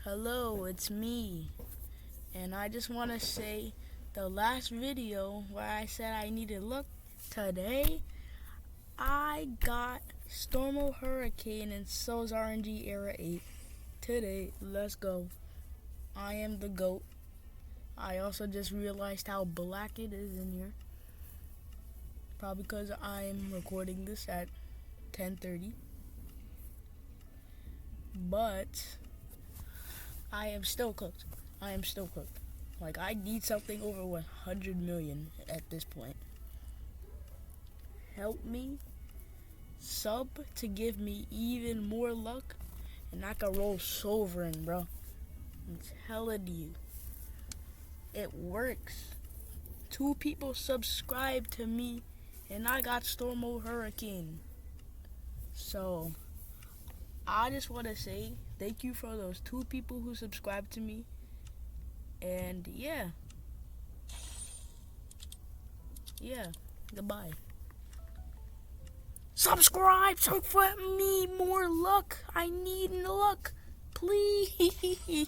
Hello, it's me. And I just want to say the last video where I said I needed luck, today I got Stormal Hurricane and So's RNG Era 8. Today, let's go. I am the GOAT. I also just realized how black it is in here. Probably because I'm recording this at 10:30. But I am still cooked. Like, I need something over 100 million at this point. Help me. Sub to give me even more luck, and I can roll sovereign, bro. I'm telling you. It works. 2 people subscribed to me, and I got Stormal Hurricane. So, I just want to say thank you for those 2 people who subscribed to me. And yeah, goodbye. Subscribe so for me more luck. I need luck, please.